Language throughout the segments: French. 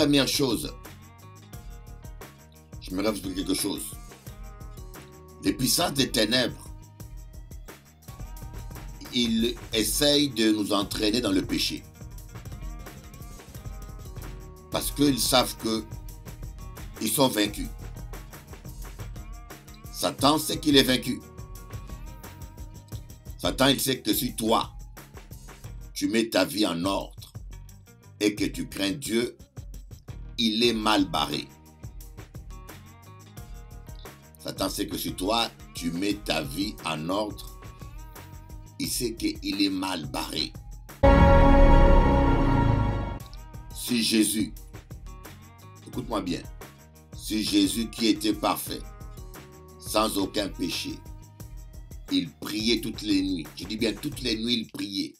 première chose, je me rêve sur quelque chose. Les puissances des ténèbres, ils essayent de nous entraîner dans le péché. Parce qu'ils savent qu'ils sont vaincus. Satan sait qu'il est vaincu. Satan, il sait que si toi, tu mets ta vie en ordre et que tu crains Dieu, il est mal barré. Satan sait que si toi, tu mets ta vie en ordre, il sait qu'il est mal barré. Si Jésus, écoute-moi bien, si Jésus qui était parfait, sans aucun péché, il priait toutes les nuits, je dis bien toutes les nuits il priait,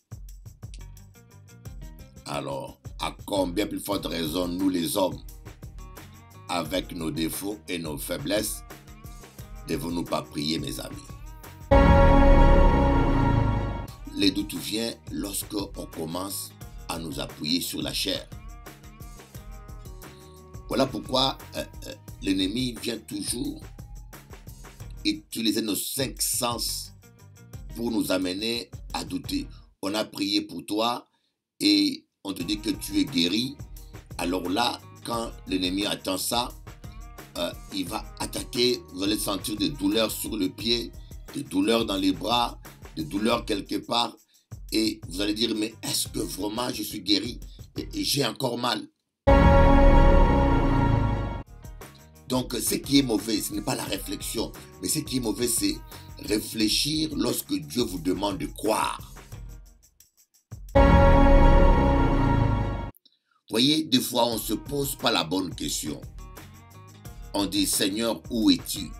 alors à combien plus forte raison nous les hommes, avec nos défauts et nos faiblesses, devons-nous pas prier, mes amis? Les doutes viennent lorsqu'on commence à nous appuyer sur la chair. Voilà pourquoi l'ennemi vient toujours utiliser nos 5 sens pour nous amener à douter. On a prié pour toi et on te dit que tu es guéri. Alors là, quand l'ennemi attend ça, il va attaquer. Vous allez sentir des douleurs sur le pied, des douleurs dans les bras, des douleurs quelque part. Et vous allez dire, mais est-ce que vraiment je suis guéri et j'ai encore mal? Donc, ce qui est mauvais, ce n'est pas la réflexion, mais ce qui est mauvais, c'est réfléchir lorsque Dieu vous demande de croire. Vous voyez, des fois, on ne se pose pas la bonne question. On dit, Seigneur, où es-tu?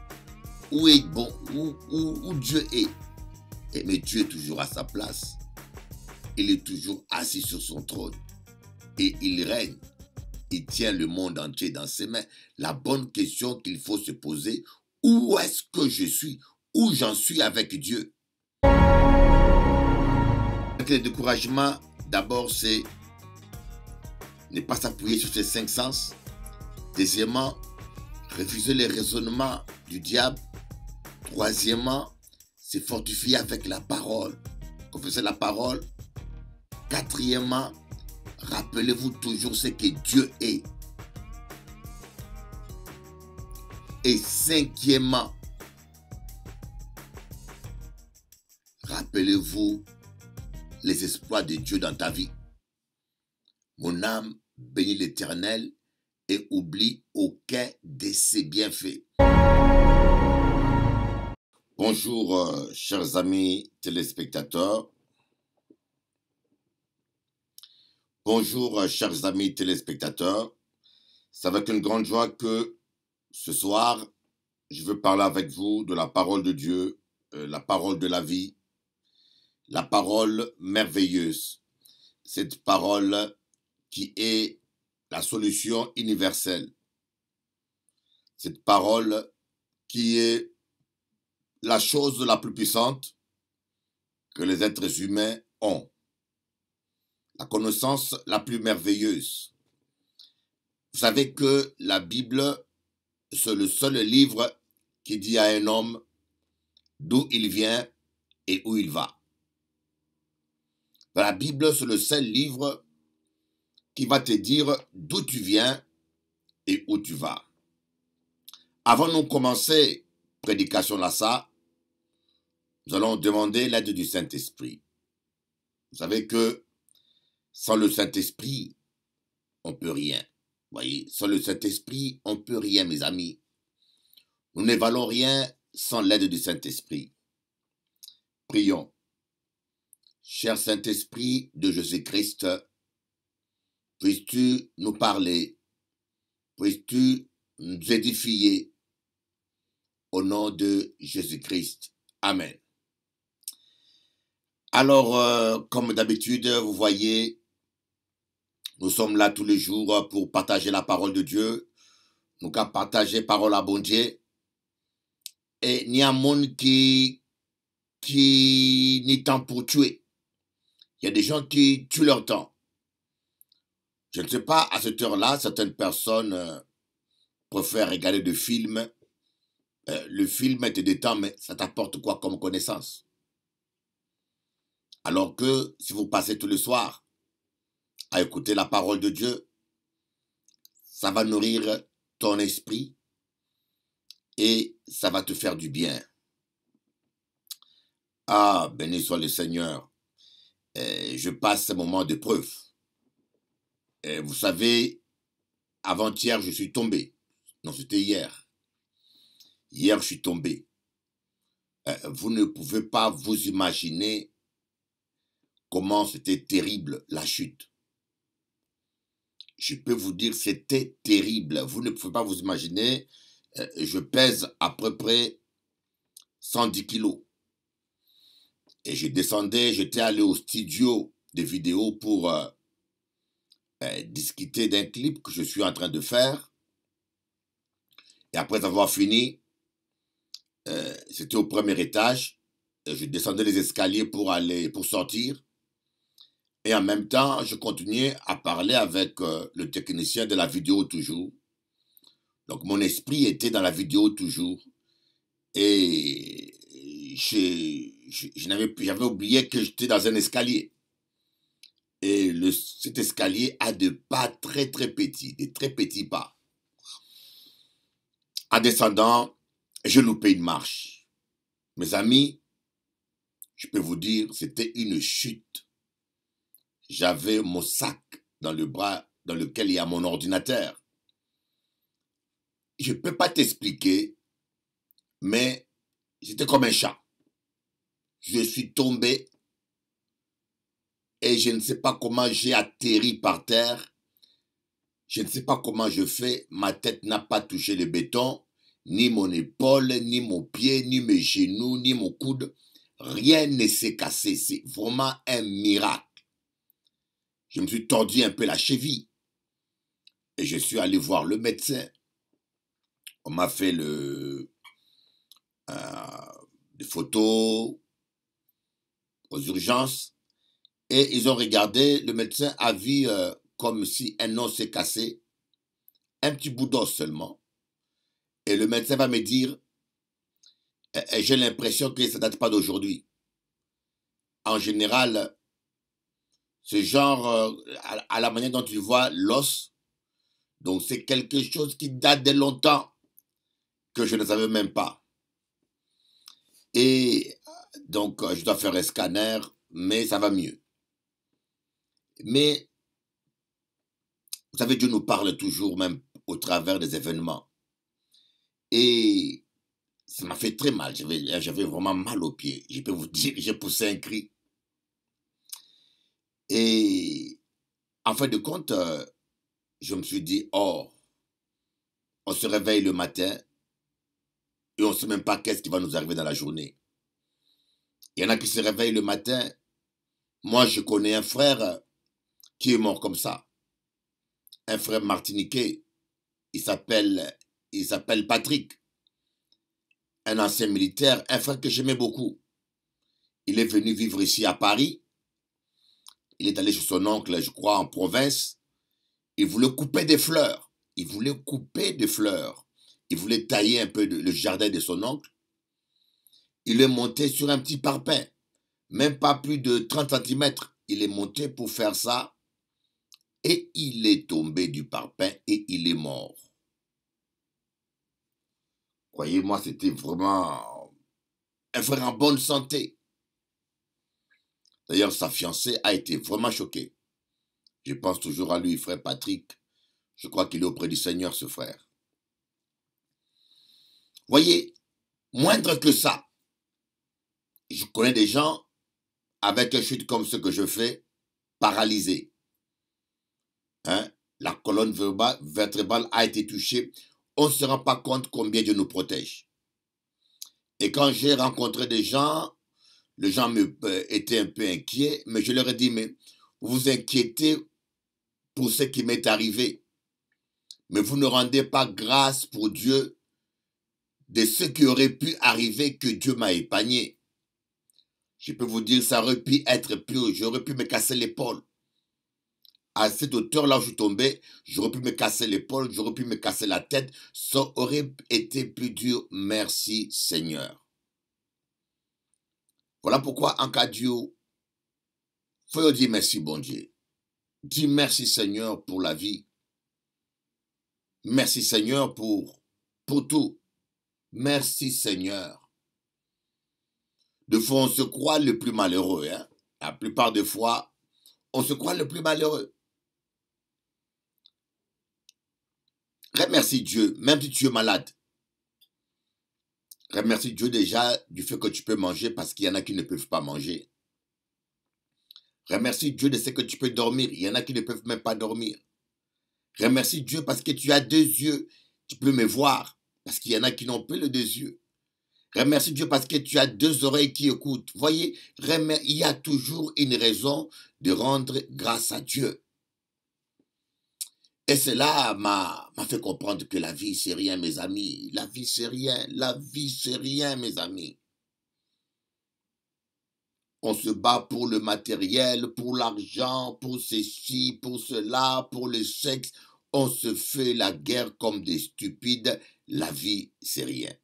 Où est bon? Où Dieu est? Mais Dieu est toujours à sa place. Il est toujours assis sur son trône. Et il règne. Il tient le monde entier dans ses mains. La bonne question qu'il faut se poser, où est-ce que je suis? Où j'en suis avec Dieu? Le découragement, d'abord, c'est ne pas s'appuyer sur ses 5 sens. Deuxièmement, refuser les raisonnements du diable. Troisièmement, se fortifier avec la parole. Confesser la parole. Quatrièmement, rappelez-vous toujours ce que Dieu est. Et cinquièmement, rappelez-vous les exploits de Dieu dans ta vie. Mon âme bénit l'Éternel et oublie aucun de ses bienfaits. Bonjour, chers amis téléspectateurs. Bonjour, chers amis téléspectateurs. C'est avec une grande joie que ce soir, je veux parler avec vous de la parole de Dieu, la parole de la vie, la parole merveilleuse. Cette parole qui est la solution universelle. Cette parole qui est la chose la plus puissante que les êtres humains ont. La connaissance la plus merveilleuse. Vous savez que la Bible, c'est le seul livre qui dit à un homme d'où il vient et où il va. La Bible, c'est le seul livre qui va te dire d'où tu viens et où tu vas. Avant de commencer prédication là ça, nous allons demander l'aide du Saint-Esprit. Vous savez que sans le Saint-Esprit, on ne peut rien. Vous voyez, sans le Saint-Esprit, on ne peut rien, mes amis. Nous ne valons rien sans l'aide du Saint-Esprit. Prions. Cher Saint-Esprit de Jésus-Christ, puisses-tu nous parler, puisses-tu nous édifier au nom de Jésus-Christ. Amen. Alors, comme d'habitude, vous voyez, nous sommes là tous les jours pour partager la parole de Dieu. Nous allons partager la parole à bon Dieu. Et il y a un monde qui n'y temps pour tuer. Il y a des gens qui tuent leur temps. Je ne sais pas, à cette heure-là, certaines personnes préfèrent regarder des films. Le film te détend, mais ça t'apporte quoi comme connaissance? Alors que si vous passez tout le soir à écouter la parole de Dieu, ça va nourrir ton esprit et ça va te faire du bien. Ah, béni soit le Seigneur. Je passe un moment de preuve. Vous savez, avant-hier, je suis tombé. Non, c'était hier. Hier, je suis tombé. Vous ne pouvez pas vous imaginer comment c'était terrible la chute. Je peux vous dire, c'était terrible. Vous ne pouvez pas vous imaginer. Je pèse à peu près 110 kilos. Et je descendais, j'étais allé au studio de vidéo pour discuter d'un clip que je suis en train de faire. Et après avoir fini, c'était au premier étage. Je descendais les escaliers pour sortir. Et en même temps, je continuais à parler avec le technicien de la vidéo toujours. Donc mon esprit était dans la vidéo toujours. Et j'avais oublié que j'étais dans un escalier. Et cet escalier a des pas très très petits, des très petits pas. En descendant, j'ai loupé une marche. Mes amis, je peux vous dire, c'était une chute. J'avais mon sac dans le bras dans lequel il y a mon ordinateur. Je ne peux pas t'expliquer, mais j'étais comme un chat. Je suis tombé et je ne sais pas comment j'ai atterri par terre. Je ne sais pas comment je fais. Ma tête n'a pas touché le béton, ni mon épaule, ni mon pied, ni mes genoux, ni mon coude. Rien ne s'est cassé. C'est vraiment un miracle. Je me suis tordu un peu la cheville et je suis allé voir le médecin. On m'a fait des photos aux urgences et ils ont regardé. Le médecin a vu comme si un os s'est cassé, un petit bout d'os seulement. Et le médecin va me dire, j'ai l'impression que ça ne date pas d'aujourd'hui. En général, ce genre, à la manière dont tu vois l'os, donc c'est quelque chose qui date de longtemps, que je ne savais même pas. Et donc, je dois faire un scanner, mais ça va mieux. Mais, vous savez, Dieu nous parle toujours, même au travers des événements. Et ça m'a fait très mal. J'avais vraiment mal aux pieds. Je peux vous dire, j'ai poussé un cri. Et en fin de compte, je me suis dit, oh, on se réveille le matin et on ne sait même pas qu'est-ce qui va nous arriver dans la journée. Il y en a qui se réveillent le matin. Moi, je connais un frère qui est mort comme ça. Un frère martiniquais. Il s'appelle Patrick. Un ancien militaire, un frère que j'aimais beaucoup. Il est venu vivre ici à Paris. Il est allé chez son oncle, je crois, en province. Il voulait couper des fleurs. Il voulait couper des fleurs. Il voulait tailler un peu le jardin de son oncle. Il est monté sur un petit parpaing. Même pas plus de 30 centimètres. Il est monté pour faire ça. Et il est tombé du parpaing et il est mort. Croyez-moi, c'était vraiment un frère en bonne santé. D'ailleurs, sa fiancée a été vraiment choquée. Je pense toujours à lui, frère Patrick. Je crois qu'il est auprès du Seigneur, ce frère. Voyez, moindre que ça, je connais des gens avec une chute comme ce que je fais, paralysés. Hein? La colonne vertébrale a été touchée. On ne se rend pas compte combien Dieu nous protège. Et quand j'ai rencontré des gens, les gens étaient un peu inquiets, mais je leur ai dit, mais vous vous inquiétez pour ce qui m'est arrivé. Mais vous ne rendez pas grâce pour Dieu de ce qui aurait pu arriver que Dieu m'a épargné. Je peux vous dire, ça aurait pu être pire, j'aurais pu me casser l'épaule. à cette hauteur-là où je suis tombé, j'aurais pu me casser l'épaule, j'aurais pu me casser la tête, ça aurait été plus dur. Merci Seigneur. Voilà pourquoi en cas de Dieu, faut dire merci bon Dieu. Dis merci Seigneur pour la vie. Merci Seigneur pour tout. Merci Seigneur. De fois, on se croit le plus malheureux. Hein? La plupart des fois, on se croit le plus malheureux. Remercie Dieu, même si tu es malade. Remercie Dieu déjà du fait que tu peux manger parce qu'il y en a qui ne peuvent pas manger. Remercie Dieu de ce que tu peux dormir. Il y en a qui ne peuvent même pas dormir. Remercie Dieu parce que tu as 2 yeux. Tu peux me voir parce qu'il y en a qui n'ont pas les 2 yeux. Remercie Dieu parce que tu as 2 oreilles qui écoutent. Voyez, il y a toujours une raison de rendre grâce à Dieu. Et cela m'a fait comprendre que la vie, c'est rien, mes amis. La vie, c'est rien. La vie, c'est rien, mes amis. On se bat pour le matériel, pour l'argent, pour ceci, pour cela, pour le sexe. On se fait la guerre comme des stupides. La vie, c'est rien.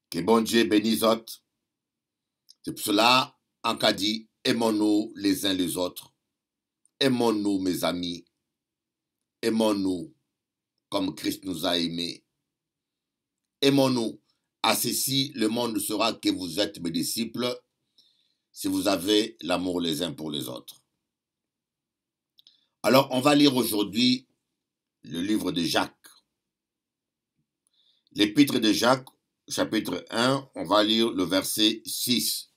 Que bon Dieu bénisse autres. C'est pour cela, en cas dit, aimons-nous les uns les autres. Aimons-nous, mes amis. Aimons-nous comme Christ nous a aimés. Aimons-nous. À ceci, le monde saura que vous êtes mes disciples si vous avez l'amour les uns pour les autres. Alors, on va lire aujourd'hui le livre de Jacques. L'épître de Jacques, chapitre 1, on va lire le verset 6.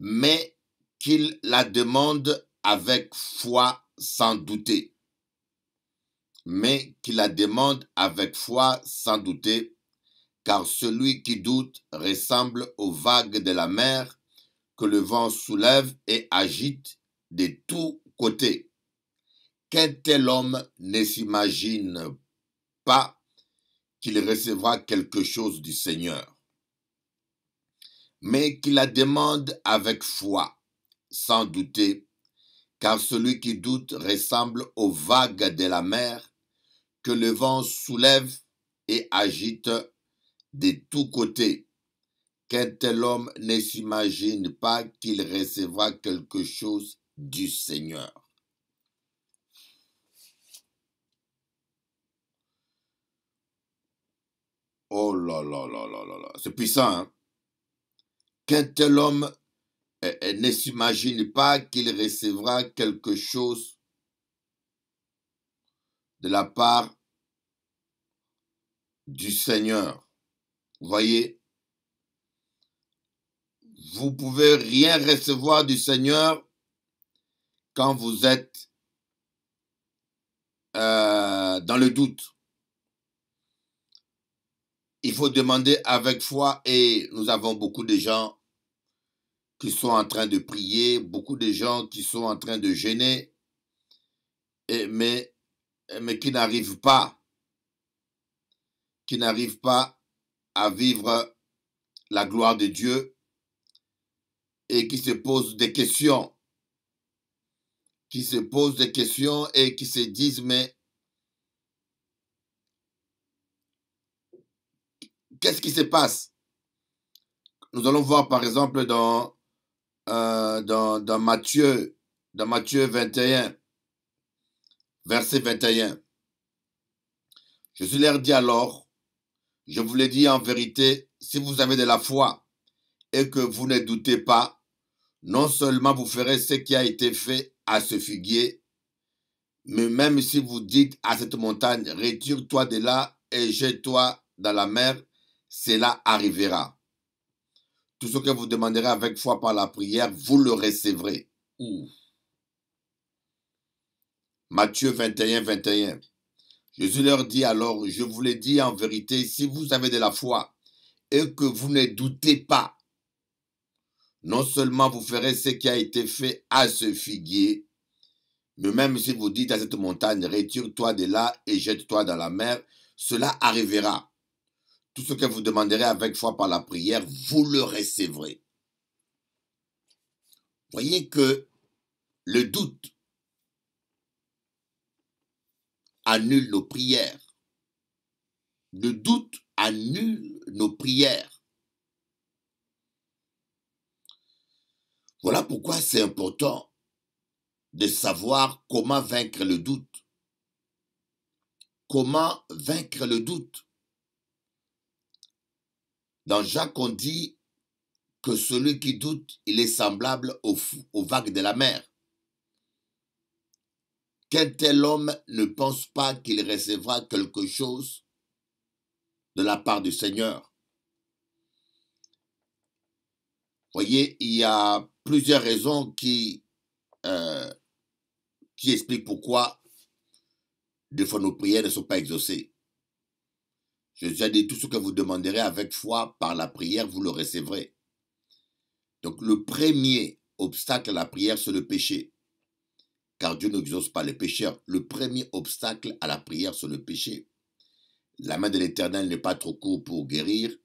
Mais qu'il la demande avec foi sans douter. Mais qu'il la demande avec foi sans douter, car celui qui doute ressemble aux vagues de la mer que le vent soulève et agite de tous côtés. Qu'un tel homme ne s'imagine pas qu'il recevra quelque chose du Seigneur, mais qu'il la demande avec foi, sans douter, car celui qui doute ressemble aux vagues de la mer que le vent soulève et agite de tous côtés. Qu'un tel homme ne s'imagine pas qu'il recevra quelque chose du Seigneur. Oh là là là là là là, c'est puissant, hein? Qu'un tel homme ne s'imagine pas qu'il recevra quelque chose de la part du Seigneur. Vous voyez, vous pouvez rien recevoir du Seigneur quand vous êtes dans le doute. Il faut demander avec foi et nous avons beaucoup de gens qui sont en train de prier, beaucoup de gens qui sont en train de jeûner, mais qui n'arrivent pas à vivre la gloire de Dieu et qui se posent des questions, et qui se disent, mais qu'est-ce qui se passe? Nous allons voir par exemple dans Matthieu 21, verset 21. Jésus leur dit alors, je vous le dis en vérité, si vous avez de la foi et que vous ne doutez pas, non seulement vous ferez ce qui a été fait à ce figuier, mais même si vous dites à cette montagne, retire-toi de là et jette-toi dans la mer, cela arrivera. Tout ce que vous demanderez avec foi par la prière, vous le recevrez. Ouh. Matthieu 21, 21. Jésus leur dit alors, je vous le dis en vérité, si vous avez de la foi et que vous ne doutez pas, non seulement vous ferez ce qui a été fait à ce figuier, mais même si vous dites à cette montagne, retire-toi de là et jette-toi dans la mer, cela arrivera. Tout ce que vous demanderez avec foi par la prière, vous le recevrez. Voyez que le doute annule nos prières. Le doute annule nos prières. Voilà pourquoi c'est important de savoir comment vaincre le doute. Comment vaincre le doute? Dans Jacques, on dit que celui qui doute, il est semblable aux vagues de la mer. Qu'un tel homme ne pense pas qu'il recevra quelque chose de la part du Seigneur. Voyez, il y a plusieurs raisons qui expliquent pourquoi des fois nos prières ne sont pas exaucées. Jésus a dit, tout ce que vous demanderez avec foi par la prière, vous le recevrez. Donc le premier obstacle à la prière, c'est le péché. Car Dieu n'exauce pas les pécheurs. Le premier obstacle à la prière, c'est le péché. La main de l'Éternel n'est pas trop courte pour guérir,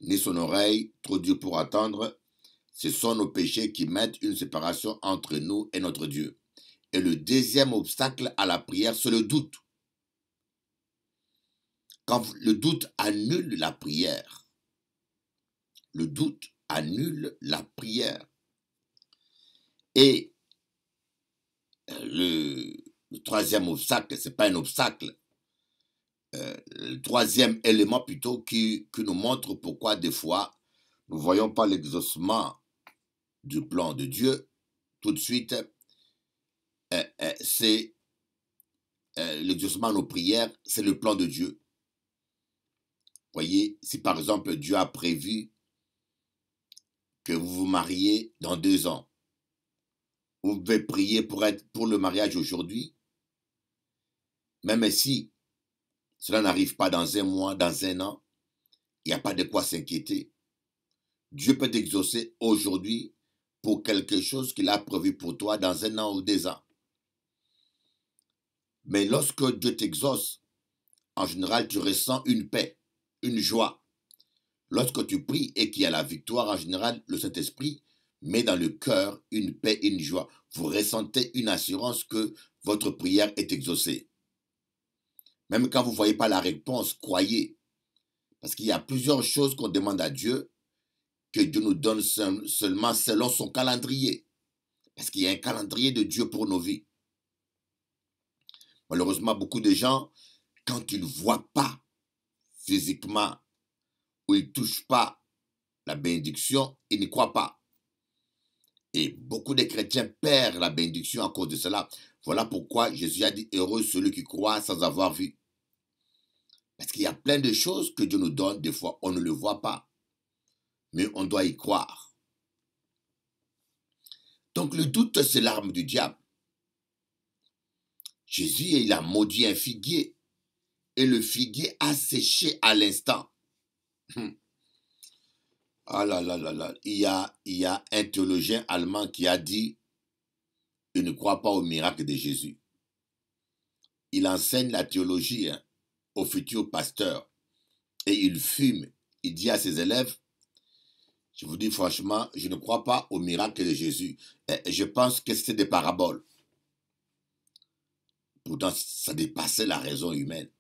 ni son oreille trop dure pour attendre. Ce sont nos péchés qui mettent une séparation entre nous et notre Dieu. Et le deuxième obstacle à la prière, c'est le doute. Quand le doute annule la prière, le doute annule la prière. Et le troisième obstacle, ce n'est pas un obstacle, le troisième élément plutôt qui nous montre pourquoi des fois nous ne voyons pas l'exaucement du plan de Dieu tout de suite, c'est l'exaucement de nos prières, c'est le plan de Dieu. Voyez, si par exemple Dieu a prévu que vous vous mariez dans 2 ans, vous pouvez prier pour le mariage aujourd'hui, même si cela n'arrive pas dans 1 mois, dans 1 an, il n'y a pas de quoi s'inquiéter. Dieu peut t'exaucer aujourd'hui pour quelque chose qu'il a prévu pour toi dans 1 an ou 2 ans. Mais lorsque Dieu t'exauce, en général, tu ressens une paix, une joie. Lorsque tu pries et qu'il y a la victoire, en général, le Saint-Esprit met dans le cœur une paix et une joie. Vous ressentez une assurance que votre prière est exaucée. Même quand vous ne voyez pas la réponse, croyez. Parce qu'il y a plusieurs choses qu'on demande à Dieu, que Dieu nous donne seulement selon son calendrier. Parce qu'il y a un calendrier de Dieu pour nos vies. Malheureusement, beaucoup de gens, quand ils ne voient pas physiquement ou ils ne touchent pas la bénédiction, ils n'y croient pas. Et beaucoup de chrétiens perdent la bénédiction à cause de cela. Voilà pourquoi Jésus a dit, heureux celui qui croit sans avoir vu. Parce qu'il y a plein de choses que Dieu nous donne, des fois on ne le voit pas. Mais on doit y croire. Donc le doute, c'est l'arme du diable. Jésus, il a maudit un figuier. Et le figuier a séché à l'instant. Ah là là là là. Il y a un théologien allemand qui a dit, il ne croit pas au miracle de Jésus. Il enseigne la théologie aux futurs pasteurs. Et il fume. Il dit à ses élèves, je vous dis franchement, je ne crois pas au miracle de Jésus. Je pense que c'est des paraboles. Pourtant, ça dépassait la raison humaine.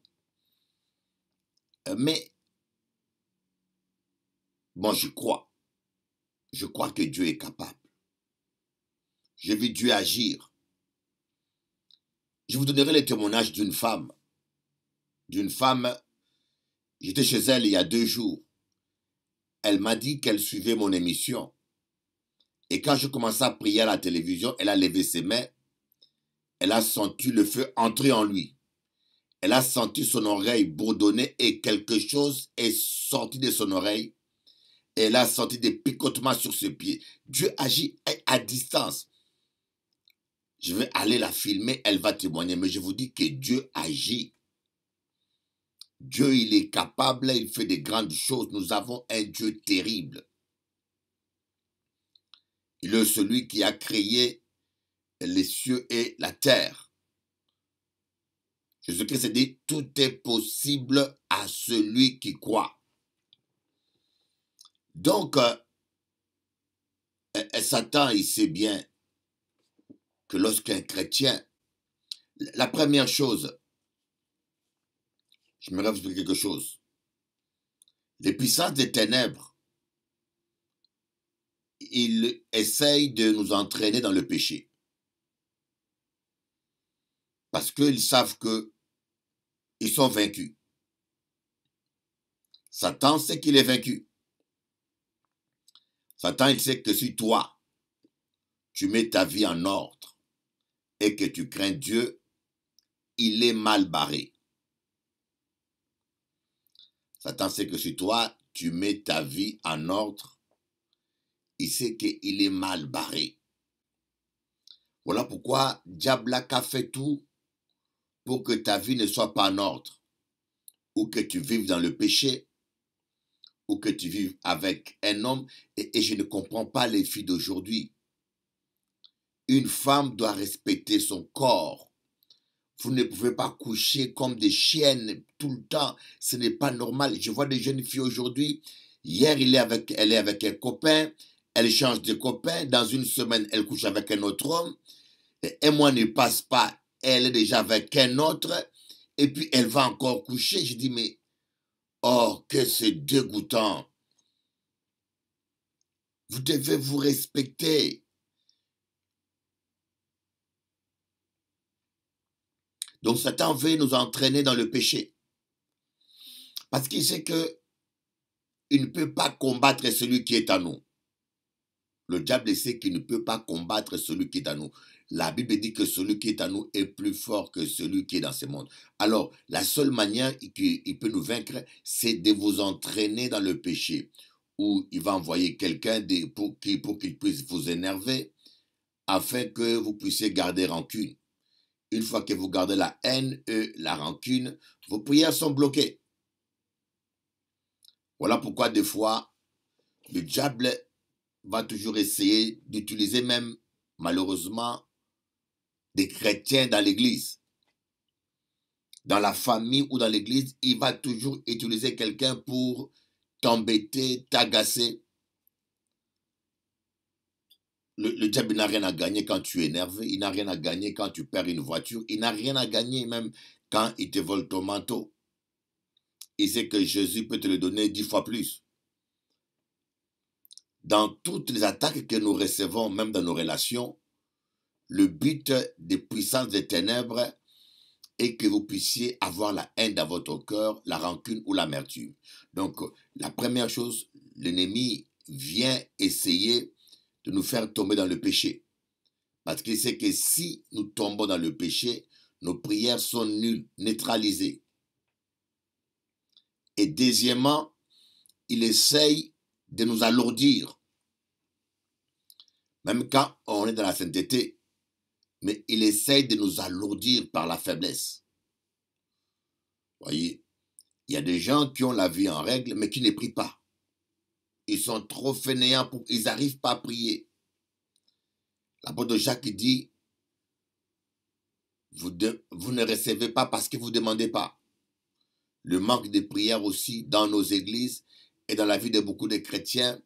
Mais, bon, je crois. Je crois que Dieu est capable. J'ai vu Dieu agir. Je vous donnerai le témoignage d'une femme. J'étais chez elle il y a 2 jours. Elle m'a dit qu'elle suivait mon émission. Et quand je commençais à prier à la télévision, elle a levé ses mains. Elle a senti le feu entrer en lui. Elle a senti son oreille bourdonner et quelque chose est sorti de son oreille. Et elle a senti des picotements sur ses pieds. Dieu agit à distance. Je vais aller la filmer, elle va témoigner. Mais je vous dis que Dieu agit. Dieu, il est capable, il fait des grandes choses. Nous avons un Dieu terrible. Il est celui qui a créé les cieux et la terre. Jésus-Christ dit, tout est possible à celui qui croit. Donc, Et Satan, il sait bien que lorsqu'un chrétien, la première chose, je me rêve de quelque chose, les puissances des ténèbres, ils essayent de nous entraîner dans le péché. Parce qu'ils savent qu'ils sont vaincus. Satan sait qu'il est vaincu. Satan, il sait que si toi, tu mets ta vie en ordre et que tu crains Dieu, il est mal barré. Satan sait que si toi, tu mets ta vie en ordre, il sait qu'il est mal barré. Voilà pourquoi Diablak a fait tout pour que ta vie ne soit pas en ordre, ou que tu vives dans le péché, ou que tu vives avec un homme. Et je ne comprends pas les filles d'aujourd'hui. Une femme doit respecter son corps. Vous ne pouvez pas coucher comme des chiennes tout le temps. Ce n'est pas normal. Je vois des jeunes filles aujourd'hui. Hier, elle est avec un copain. Elle change de copain. Dans une semaine, elle couche avec un autre homme. Et un mois ne passe pas. Elle est déjà avec un autre. Et puis, elle va encore coucher. Je dis, mais, oh, que c'est dégoûtant. Vous devez vous respecter. Donc, Satan veut nous entraîner dans le péché. Parce qu'il sait qu'il ne peut pas combattre celui qui est à nous. Le diable sait qu'il ne peut pas combattre celui qui est à nous. La Bible dit que celui qui est à nous est plus fort que celui qui est dans ce monde. Alors, la seule manière qu'il peut nous vaincre, c'est de vous entraîner dans le péché. Ou il va envoyer quelqu'un pour qu'il puisse vous énerver, afin que vous puissiez garder rancune. Une fois que vous gardez la haine et la rancune, vos prières sont bloquées. Voilà pourquoi des fois, le diable va toujours essayer d'utiliser même, malheureusement, des chrétiens dans l'église. Dans la famille ou dans l'église, il va toujours utiliser quelqu'un pour t'embêter, t'agacer. Le diable n'a rien à gagner quand tu es énervé, il n'a rien à gagner quand tu perds une voiture, il n'a rien à gagner même quand il te vole ton manteau. Il sait que Jésus peut te le donner 10 fois plus. Dans toutes les attaques que nous recevons, même dans nos relations, le but des puissances des ténèbres est que vous puissiez avoir la haine dans votre cœur, la rancune ou l'amertume. Donc, la première chose, l'ennemi vient essayer de nous faire tomber dans le péché. Parce qu'il sait que si nous tombons dans le péché, nos prières sont nulles, neutralisées. Et deuxièmement, il essaye de nous alourdir. Même quand on est dans la sainteté, mais il essaye de nous alourdir par la faiblesse. Voyez, il y a des gens qui ont la vie en règle, mais qui ne prient pas. Ils sont trop fainéants, ils n'arrivent pas à prier. L'apôtre Jacques dit, vous ne recevez pas parce que vous ne demandez pas. Le manque de prière aussi dans nos églises et dans la vie de beaucoup de chrétiens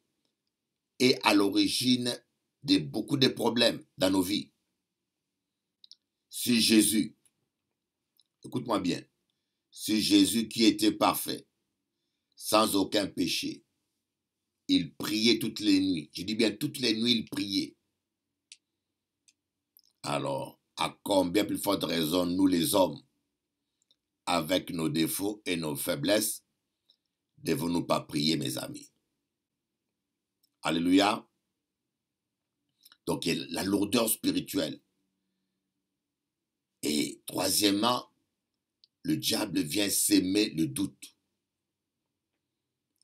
est à l'origine de beaucoup de problèmes dans nos vies. Si Jésus, écoute-moi bien, si Jésus qui était parfait, sans aucun péché, il priait toutes les nuits, je dis bien toutes les nuits il priait, alors à combien plus forte raison nous les hommes, avec nos défauts et nos faiblesses, devons-nous pas prier, mes amis? Alléluia. Donc il y a la lourdeur spirituelle. Et troisièmement, le diable vient s'aimer le doute.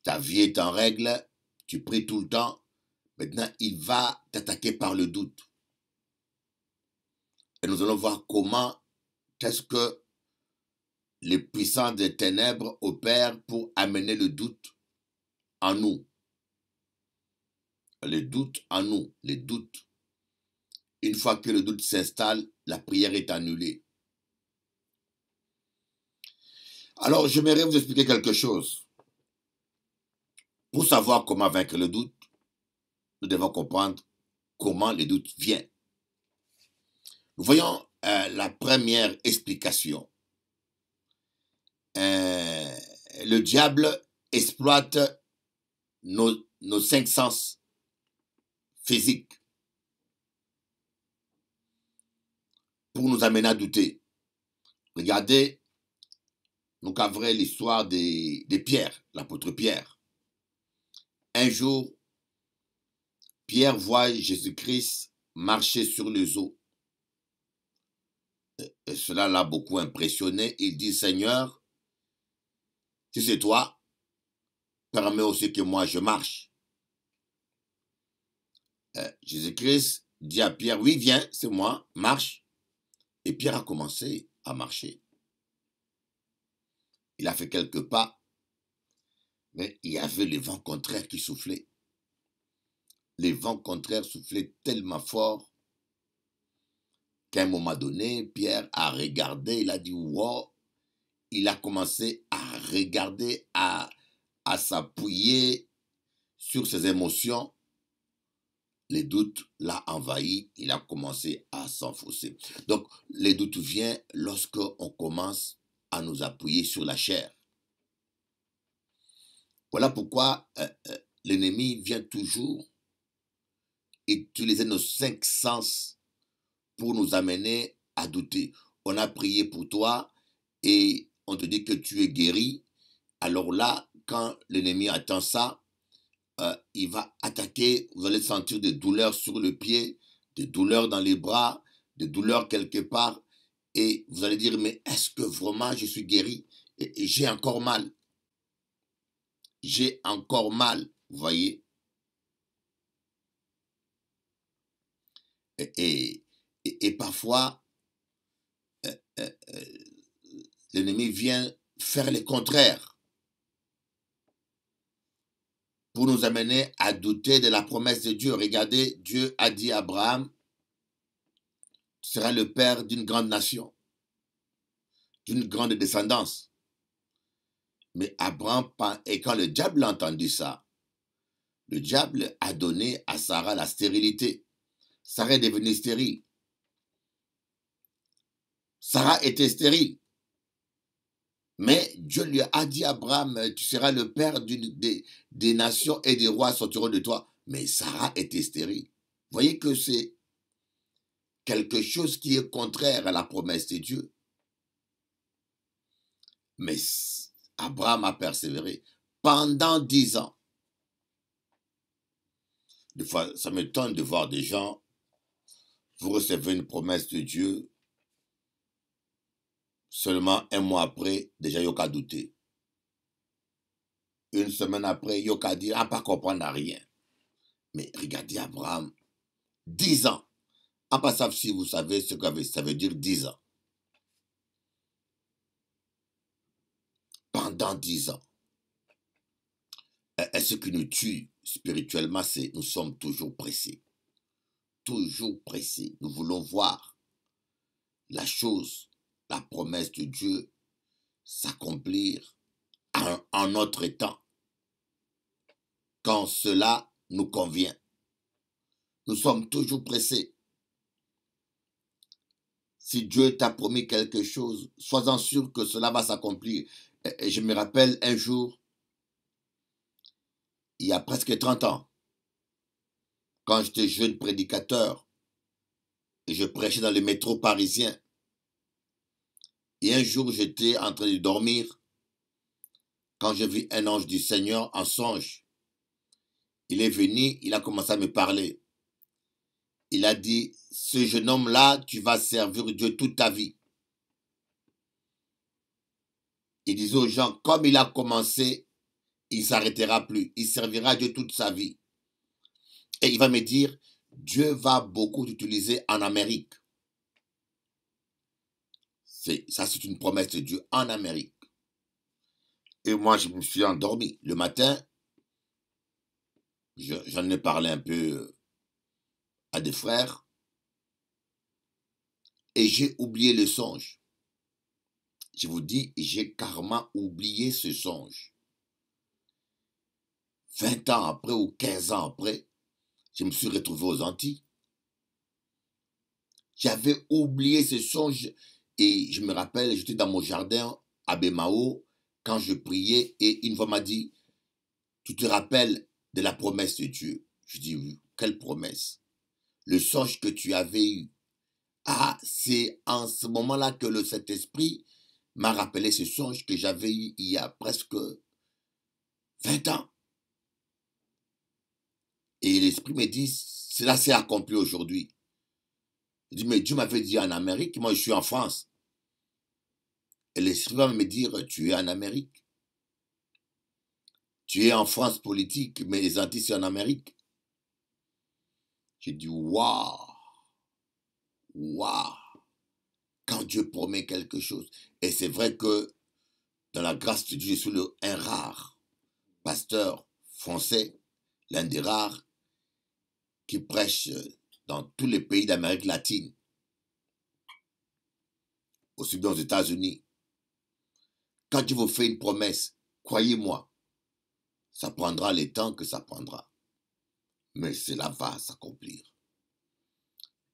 Ta vie est en règle, tu pries tout le temps, maintenant il va t'attaquer par le doute. Et nous allons voir comment est-ce que les puissants des ténèbres opèrent pour amener le doute en nous. Le doute en nous, les doutes. Une fois que le doute s'installe, la prière est annulée. Alors, j'aimerais vous expliquer quelque chose. Pour savoir comment vaincre le doute, nous devons comprendre comment les doutes viennent. Nous voyons la première explication. Le diable exploite nos 5 sens physiques pour nous amener à douter. Regardez, nous caverons l'histoire de Pierre, l'apôtre Pierre. Un jour, Pierre voit Jésus-Christ marcher sur les eaux. Et cela l'a beaucoup impressionné. Il dit, Seigneur, si c'est toi, permets aussi que moi je marche. Jésus-Christ dit à Pierre, oui, viens, c'est moi, marche. Et Pierre a commencé à marcher. Il a fait quelques pas, mais il y avait les vents contraires qui soufflaient. Les vents contraires soufflaient tellement fort qu'à un moment donné, Pierre a regardé, il a dit, wow, il a commencé à regarder, à s'appuyer sur ses émotions. Les doutes l'ont envahi, il a commencé à s'enfoncer. Donc, les doutes viennent lorsqu'on commence à nous appuyer sur la chair. Voilà pourquoi l'ennemi vient toujours utiliser nos 5 sens pour nous amener à douter. On a prié pour toi et on te dit que tu es guéri. Alors là, quand l'ennemi attend ça, il va attaquer, vous allez sentir des douleurs sur le pied, des douleurs dans les bras, des douleurs quelque part, et vous allez dire, mais est-ce que vraiment je suis guéri? Et j'ai encore mal. J'ai encore mal, vous voyez? Et parfois, l'ennemi vient faire le contraire pour nous amener à douter de la promesse de Dieu. Regardez, Dieu a dit à Abraham, tu seras le père d'une grande nation, d'une grande descendance. Mais Abraham, et quand le diable a entendu ça, le diable a donné à Sarah la stérilité. Sarah est devenue stérile. Sarah était stérile. Mais Dieu lui a dit à Abraham, tu seras le père des nations et des rois sortiront de toi. Mais Sarah était stérile. Vous voyez que c'est quelque chose qui est contraire à la promesse de Dieu. Mais Abraham a persévéré pendant 10 ans. Des fois, ça m'étonne de voir des gens, vous recevez une promesse de Dieu, seulement 1 mois après, déjà, il n'y a douter. Une semaine après, il y a dire, ah, pas comprendre à rien. Mais regardez Abraham, 10 ans. En passant, si vous savez ce que ça veut dire 10 ans. Pendant 10 ans. Et ce qui nous tue spirituellement, c'est nous sommes toujours pressés. Toujours pressés. Nous voulons voir la chose, la promesse de Dieu s'accomplir en notre temps. Quand cela nous convient. Nous sommes toujours pressés. Si Dieu t'a promis quelque chose, sois-en sûr que cela va s'accomplir. Et je me rappelle un jour, il y a presque 30 ans, quand j'étais jeune prédicateur, et je prêchais dans le métro parisien. Et un jour, j'étais en train de dormir, quand j'ai vu un ange du Seigneur en songe. Il est venu, il a commencé à me parler. Il a dit, ce jeune homme-là, tu vas servir Dieu toute ta vie. Il disait aux gens, comme il a commencé, il ne s'arrêtera plus. Il servira Dieu toute sa vie. Et il va me dire, Dieu va beaucoup t'utiliser en Amérique. Ça, c'est une promesse de Dieu en Amérique. Et moi, je me suis endormi. Le matin, j'en ai parlé un peu à des frères. Et j'ai oublié le songe. Je vous dis, j'ai carrément oublié ce songe. 20 ans après ou 15 ans après, je me suis retrouvé aux Antilles. J'avais oublié ce songe et je me rappelle, j'étais dans mon jardin à Bemao quand je priais et une voix m'a dit, tu te rappelles de la promesse de Dieu? Je dis oui, quelle promesse? Le songe que tu avais eu. Ah, c'est en ce moment-là que le Saint-Esprit m'a rappelé ce songe que j'avais eu il y a presque 20 ans. Et l'Esprit me dit, cela s'est accompli aujourd'hui. Je dis, mais Dieu m'avait dit en Amérique, moi je suis en France. Et l'Esprit va me dire, tu es en Amérique. Tu es en France politique, mais les Antilles c'est en Amérique. J'ai dit, waouh, waouh, quand Dieu promet quelque chose. Et c'est vrai que dans la grâce de Dieu, je suis un rare pasteur français, l'un des rares qui prêche dans tous les pays d'Amérique latine, aussi dans les États-Unis. Quand Dieu vous fait une promesse, croyez-moi, ça prendra le temps que ça prendra. Mais cela va s'accomplir.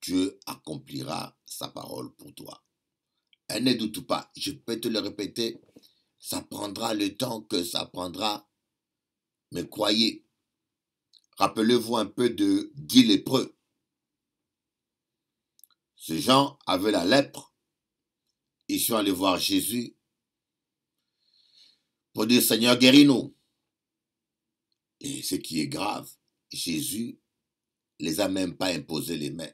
Dieu accomplira sa parole pour toi. Et ne doute pas, je peux te le répéter, ça prendra le temps que ça prendra, mais croyez. Rappelez-vous un peu de 10 lépreux. Ces gens avaient la lèpre. Ils sont allés voir Jésus pour dire, Seigneur, guéris-nous. Et ce qui est grave, Jésus ne les a même pas imposé les mains.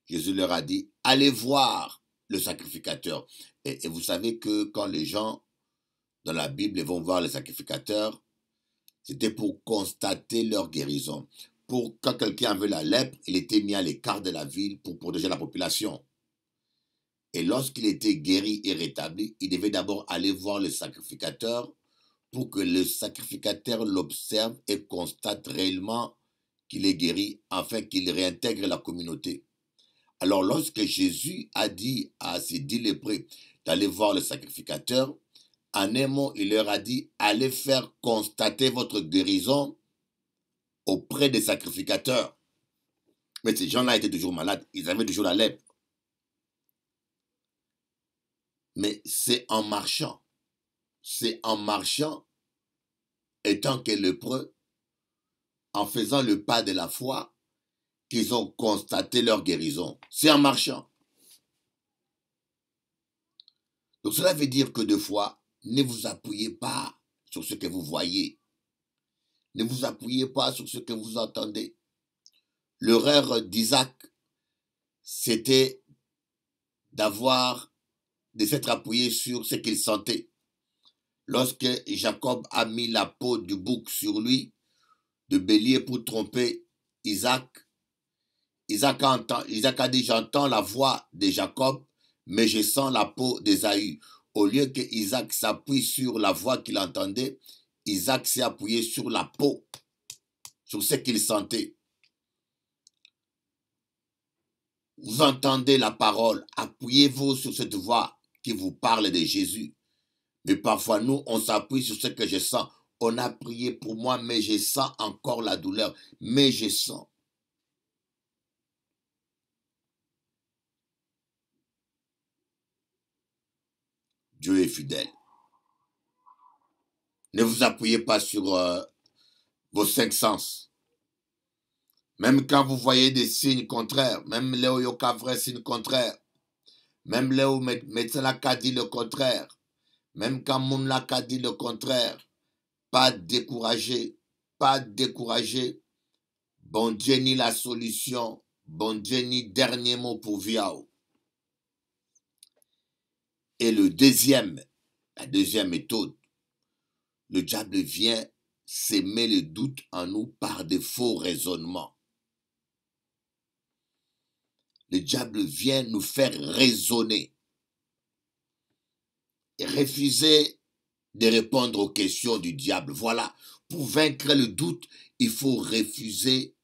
Jésus leur a dit, allez voir le sacrificateur. Et vous savez que quand les gens dans la Bible vont voir le sacrificateur, c'était pour constater leur guérison. Quand quelqu'un avait la lèpre, il était mis à l'écart de la ville pour protéger la population. Et lorsqu'il était guéri et rétabli, il devait d'abord aller voir le sacrificateur pour que le sacrificateur l'observe et constate réellement qu'il est guéri afin qu'il réintègre la communauté. Alors lorsque Jésus a dit à ses 10 lépreux d'aller voir le sacrificateur, en un mot, il leur a dit, allez faire constater votre guérison auprès des sacrificateurs. Mais ces gens-là étaient toujours malades, ils avaient toujours la lèpre. Mais c'est en marchant, étant que lépreux, en faisant le pas de la foi, qu'ils ont constaté leur guérison. C'est en marchant. Donc cela veut dire que des fois, ne vous appuyez pas sur ce que vous voyez. Ne vous appuyez pas sur ce que vous entendez. L'erreur d'Isaac, c'était de s'être appuyé sur ce qu'il sentait. Lorsque Jacob a mis la peau du bouc sur lui, de bélier pour tromper Isaac, Isaac a dit, j'entends la voix de Jacob, mais je sens la peau d'Ésaü. Au lieu que Isaac s'appuie sur la voix qu'il entendait, Isaac s'est appuyé sur la peau, sur ce qu'il sentait. Vous entendez la parole, appuyez-vous sur cette voix qui vous parle de Jésus. Mais parfois, nous, on s'appuie sur ce que je sens. On a prié pour moi, mais je sens encore la douleur. Mais je sens. Dieu est fidèle. Ne vous appuyez pas sur vos 5 sens. Même quand vous voyez des signes contraires, même là où il y a vrai signe contraire, même là où médecin a dit le contraire, même quand mon l'a dit le contraire, pas découragé, pas découragé. Bon Dieu ni la solution, bon Dieu ni dernier mot pour Viao. Et la deuxième méthode, le diable vient s'aimer le doute en nous par de faux raisonnements. Le diable vient nous faire raisonner et refuser de répondre aux questions du diable. Voilà, pour vaincre le doute, il faut refuser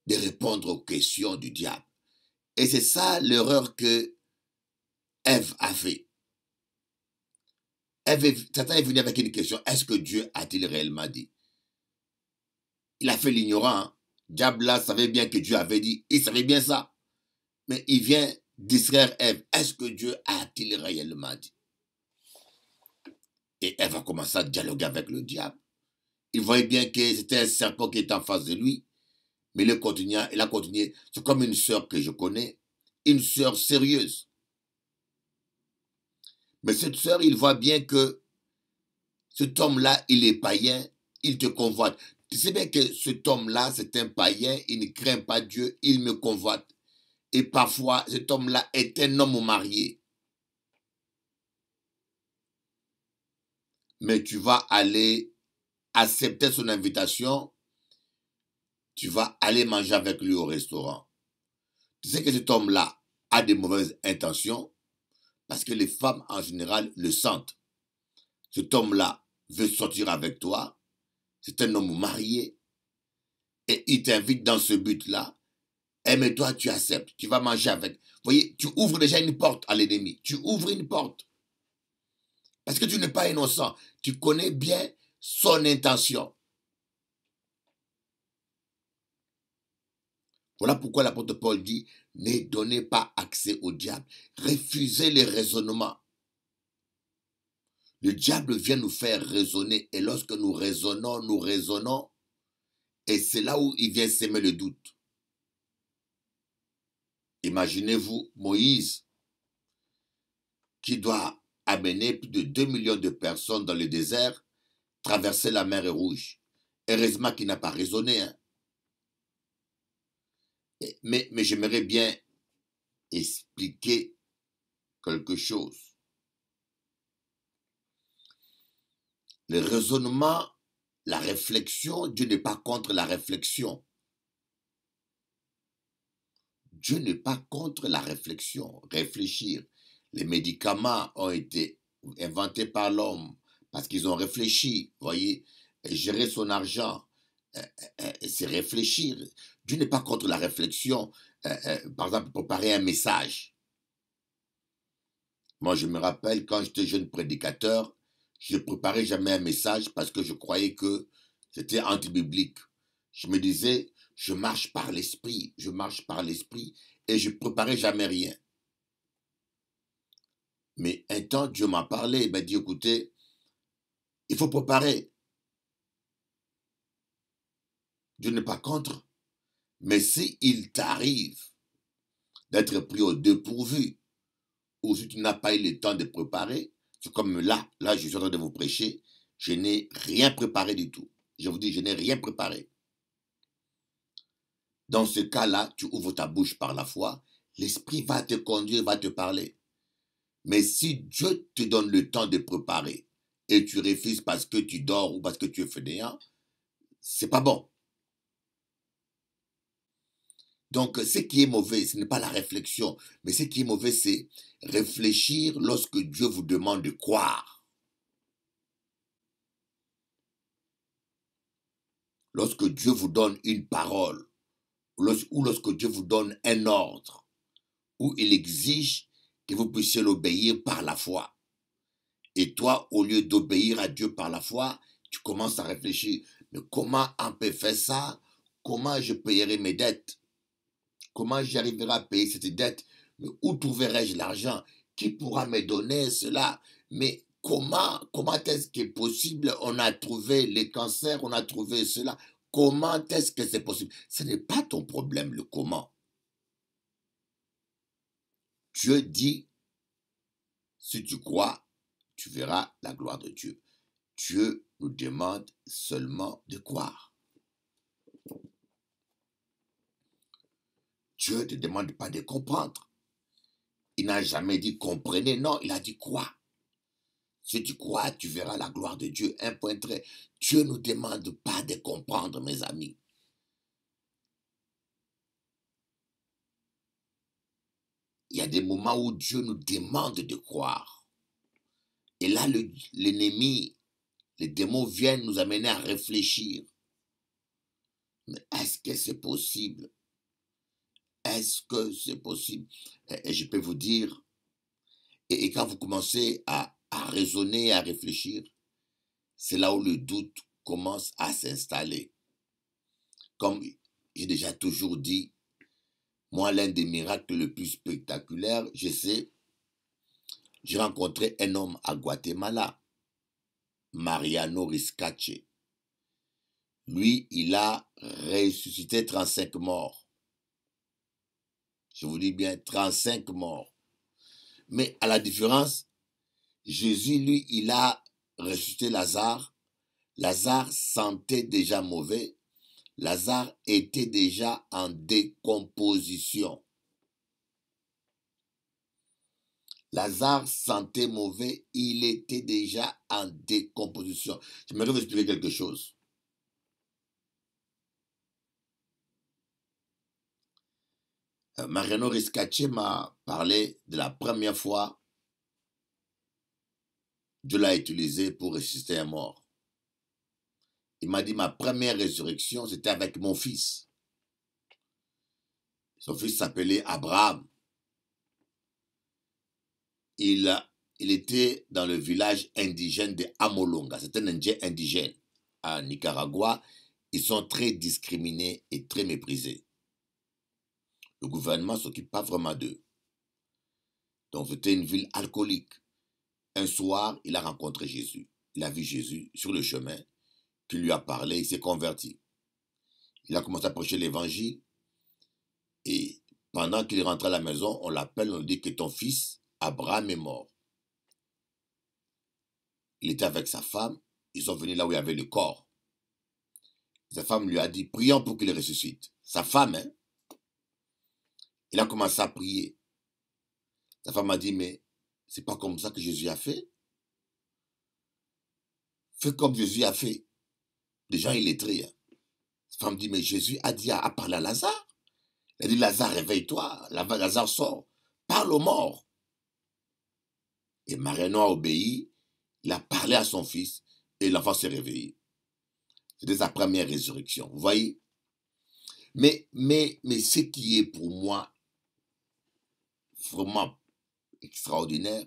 de répondre aux questions du diable. Et c'est ça l'erreur que Ève a fait. Satan est venu avec une question. Est-ce que Dieu a-t-il réellement dit? Il a fait l'ignorant. Hein. Diable là savait bien que Dieu avait dit. Il savait bien ça. Mais il vient distraire Ève. Est-ce que Dieu a-t-il réellement dit? Et Ève a commencé à dialoguer avec le diable. Il voyait bien que c'était un serpent qui était en face de lui. Mais il a continué. C'est comme une sœur que je connais. Une sœur sérieuse. Mais cette sœur, il voit bien que cet homme-là, il est païen. Il te convoite. Tu sais bien que cet homme-là, c'est un païen. Il ne craint pas Dieu. Il me convoite. Et parfois, cet homme-là est un homme marié. Mais tu vas aller accepter son invitation. Tu vas aller manger avec lui au restaurant. Tu sais que cet homme-là a de mauvaises intentions parce que les femmes, en général, le sentent. Cet homme-là veut sortir avec toi. C'est un homme marié. Et il t'invite dans ce but-là. Et mais toi, tu acceptes. Tu vas manger avec. Vous voyez, tu ouvres déjà une porte à l'ennemi. Tu ouvres une porte. Parce que tu n'es pas innocent. Tu connais bien son intention. Voilà pourquoi l'apôtre Paul dit, ne donnez pas accès au diable. Refusez les raisonnements. Le diable vient nous faire raisonner. Et lorsque nous raisonnons. Et c'est là où il vient s'aimer le doute. Imaginez-vous Moïse qui doit amener plus de 2 millions de personnes dans le désert, traverser la mer Rouge. Heureusement qu'il n'a pas raisonné. Hein. Mais j'aimerais bien expliquer quelque chose. Le raisonnement, la réflexion, Dieu n'est pas contre la réflexion. Dieu n'est pas contre la réflexion, réfléchir. Les médicaments ont été inventés par l'homme parce qu'ils ont réfléchi, voyez, gérer son argent, c'est réfléchir. Dieu n'est pas contre la réflexion, par exemple, préparer un message. Moi, je me rappelle, quand j'étais jeune prédicateur, je ne préparais jamais un message parce que je croyais que c'était anti-biblique. Je me disais, je marche par l'esprit, et je ne préparais jamais rien. Mais un temps, Dieu m'a parlé, il m'a dit, écoutez, il faut préparer. Dieu n'est pas contre. Mais s'il t'arrive d'être pris au dépourvu, ou si tu n'as pas eu le temps de préparer, c'est comme là, je suis en train de vous prêcher, je n'ai rien préparé du tout. Je vous dis, je n'ai rien préparé. Dans ce cas-là, tu ouvres ta bouche par la foi, l'Esprit va te conduire, va te parler. Mais si Dieu te donne le temps de préparer et tu refuses parce que tu dors ou parce que tu es fainéant, c'est pas bon. Donc, ce qui est mauvais, ce n'est pas la réflexion, mais ce qui est mauvais, c'est réfléchir lorsque Dieu vous demande de croire. Lorsque Dieu vous donne une parole, ou lorsque Dieu vous donne un ordre, où il exige que vous puissiez l'obéir par la foi. Et toi, au lieu d'obéir à Dieu par la foi, tu commences à réfléchir. Mais comment on peut faire ça? Comment je payerai mes dettes? Comment j'arriverai à payer cette dette? Mais où trouverai-je l'argent? Qui pourra me donner cela? Mais comment est-ce que c'est possible? On a trouvé les cancers, on a trouvé cela. Comment est-ce que c'est possible? Ce n'est pas ton problème, le comment. Dieu dit, si tu crois, tu verras la gloire de Dieu. Dieu nous demande seulement de croire. Dieu ne te demande pas de comprendre. Il n'a jamais dit comprenez, non, il a dit crois. Si tu crois, tu verras la gloire de Dieu. Un point trait. Dieu ne nous demande pas de comprendre, mes amis. Il y a des moments où Dieu nous demande de croire. Et là, l'ennemi, les démons viennent nous amener à réfléchir. Mais est-ce que c'est possible? Est-ce que c'est possible? Et je peux vous dire, et quand vous commencez à raisonner, à réfléchir, c'est là où le doute commence à s'installer. comme j'ai déjà toujours dit, moi, l'un des miracles le plus spectaculaire, je sais, j'ai rencontré un homme à Guatemala, Mariano Riscache. Lui, il a ressuscité 35 morts. Je vous dis bien 35 morts. Mais à la différence, Jésus, lui, il a ressuscité Lazare. Lazare sentait déjà mauvais. Lazare était déjà en décomposition. Lazare sentait mauvais, il était déjà en décomposition. J'aimerais vous expliquer quelque chose. Mariano Riscache m'a parlé de la première fois Dieu l'a utilisé pour ressusciter un mort. Il m'a dit, ma première résurrection, c'était avec mon fils. Son fils s'appelait Abraham. Il était dans le village indigène de Amolonga. C'est un Indien indigène. À Nicaragua, ils sont très discriminés et très méprisés. Le gouvernement ne s'occupe pas vraiment d'eux. Donc c'était une ville alcoolique. Un soir, il a rencontré Jésus. Il a vu Jésus sur le chemin, qui lui a parlé, il s'est converti. Il a commencé à prêcher l'évangile. Et pendant qu'il rentre à la maison, on l'appelle, on lui dit que ton fils, Abraham, est mort. Il était avec sa femme, ils sont venus là où il y avait le corps. Sa femme lui a dit, prions pour qu'il ressuscite. Sa femme, hein, il a commencé à prier. Sa femme a dit, mais c'est pas comme ça que Jésus a fait. Fais comme Jésus a fait. Les gens illettrés. Hein. Sa femme dit, mais Jésus a dit à parler à Lazare. Il a dit, Lazare, réveille-toi. Lazare sort. Parle aux morts. Et Mariano a obéi. Il a parlé à son fils. Et l'enfant s'est réveillé. C'était sa première résurrection. Vous voyez? Mais ce qui est pour moi vraiment extraordinaire,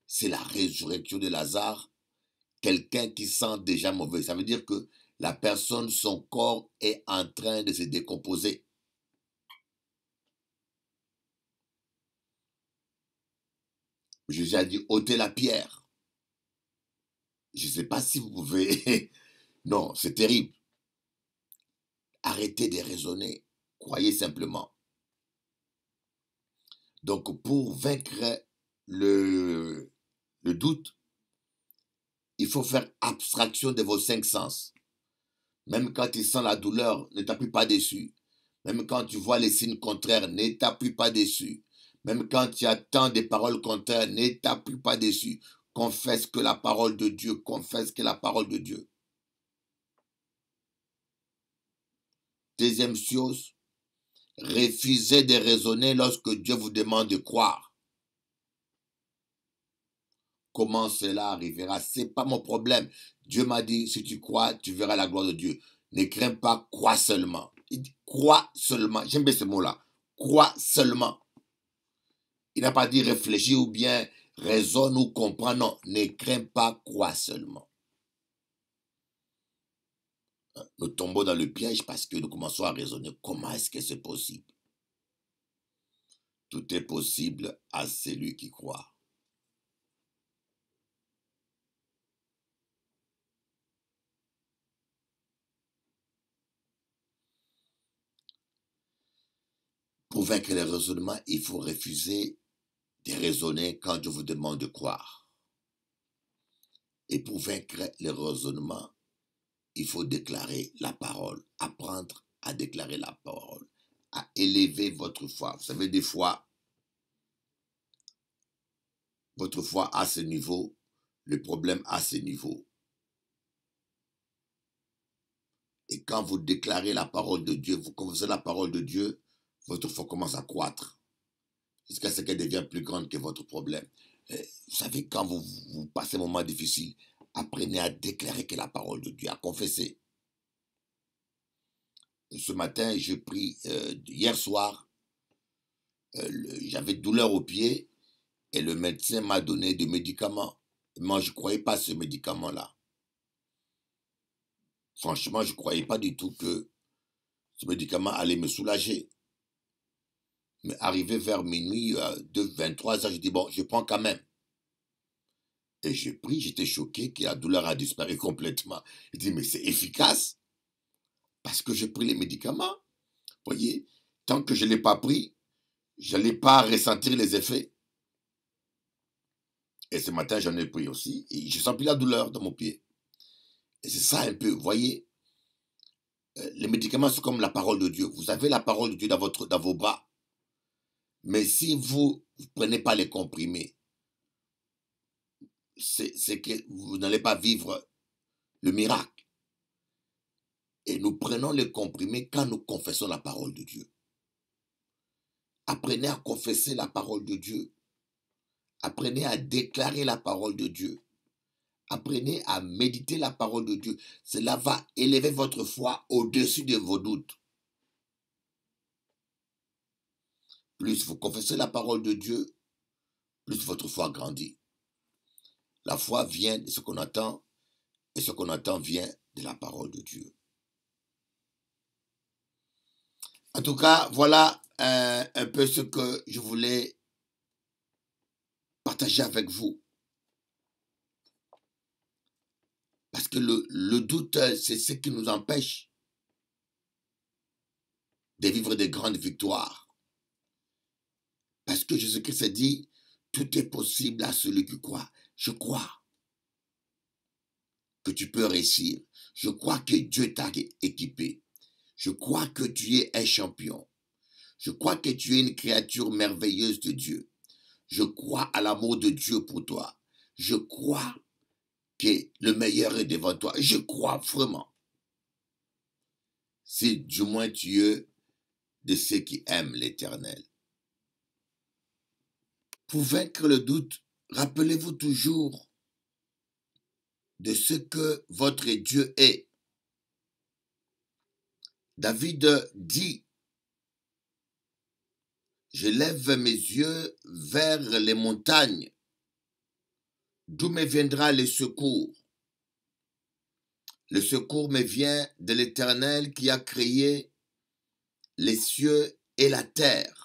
c'est la résurrection de Lazare. Quelqu'un qui sent déjà mauvais. Ça veut dire que la personne, son corps est en train de se décomposer. Jésus a dit, ôtez la pierre. Je ne sais pas si vous pouvez... Non, c'est terrible. Arrêtez de raisonner. Croyez simplement. Donc, pour vaincre le doute, il faut faire abstraction de vos 5 sens. Même quand tu sens la douleur, ne t'appuie pas dessus. Même quand tu vois les signes contraires, ne t'appuie pas dessus. Même quand tu attends des paroles contraires, ne t'appuie pas dessus. Confesse que la parole de Dieu, confesse que la parole de Dieu. Deuxième chose, refusez de raisonner lorsque Dieu vous demande de croire. Comment cela arrivera? Ce n'est pas mon problème. Dieu m'a dit, si tu crois, tu verras la gloire de Dieu. Ne crains pas, crois seulement. Il dit, crois seulement. J'aime bien ce mot-là. Crois seulement. Il n'a pas dit réfléchis ou bien raisonne ou comprends. Non, ne crains pas, crois seulement. Nous tombons dans le piège parce que nous commençons à raisonner. Comment est-ce que c'est possible? Tout est possible à celui qui croit. Pour vaincre les raisonnements, il faut refuser de raisonner quand Dieu vous demande de croire. Et pour vaincre les raisonnements, il faut déclarer la parole, apprendre à déclarer la parole, à élever votre foi. Vous savez, des fois, votre foi à ce niveau, le problème à ce niveau. Et quand vous déclarez la parole de Dieu, vous confessez la parole de Dieu, votre foi commence à croître, jusqu'à ce qu'elle devienne plus grande que votre problème. Vous savez, quand vous passez un moment difficile, apprenez à déclarer que la parole de Dieu, à confesser. Ce matin, je prie, hier soir, j'avais douleur au pied et le médecin m'a donné des médicaments. Moi, je ne croyais pas à ce médicament-là. Franchement, je ne croyais pas du tout que Ce médicament allait me soulager. Mais arrivé vers minuit, 23 heures, j'ai dit, bon, je prends quand même. Et j'ai pris, j'étais choqué que la douleur a disparu complètement. J'ai dit, mais c'est efficace parce que j'ai pris les médicaments. Vous voyez, tant que je ne l'ai pas pris, je n'allais pas ressentir les effets. Et ce matin, j'en ai pris aussi. Et je sens plus la douleur dans mon pied. Et c'est ça un peu, vous voyez, les médicaments sont comme la parole de Dieu. Vous avez la parole de Dieu dans vos bras. Mais si vous ne prenez pas les comprimés, c'est que vous n'allez pas vivre le miracle. Et nous prenons les comprimés quand nous confessons la parole de Dieu. Apprenez à confesser la parole de Dieu. Apprenez à déclarer la parole de Dieu. Apprenez à méditer la parole de Dieu. Cela va élever votre foi au-dessus de vos doutes. Plus vous confessez la parole de Dieu, plus votre foi grandit. La foi vient de ce qu'on entend, et ce qu'on entend vient de la parole de Dieu. En tout cas, voilà un peu ce que je voulais partager avec vous. Parce que le doute, c'est ce qui nous empêche de vivre de grandes victoires. Parce que Jésus-Christ a dit, tout est possible à celui qui croit. Je crois que tu peux réussir. Je crois que Dieu t'a équipé. Je crois que tu es un champion. Je crois que tu es une créature merveilleuse de Dieu. Je crois à l'amour de Dieu pour toi. Je crois que le meilleur est devant toi. Je crois vraiment. Si du moins tu es de ceux qui aiment l'Éternel. Pour vaincre le doute, rappelez-vous toujours de ce que votre Dieu est. David dit, je lève mes yeux vers les montagnes, d'où me viendra le secours. Le secours me vient de l'Éternel qui a créé les cieux et la terre.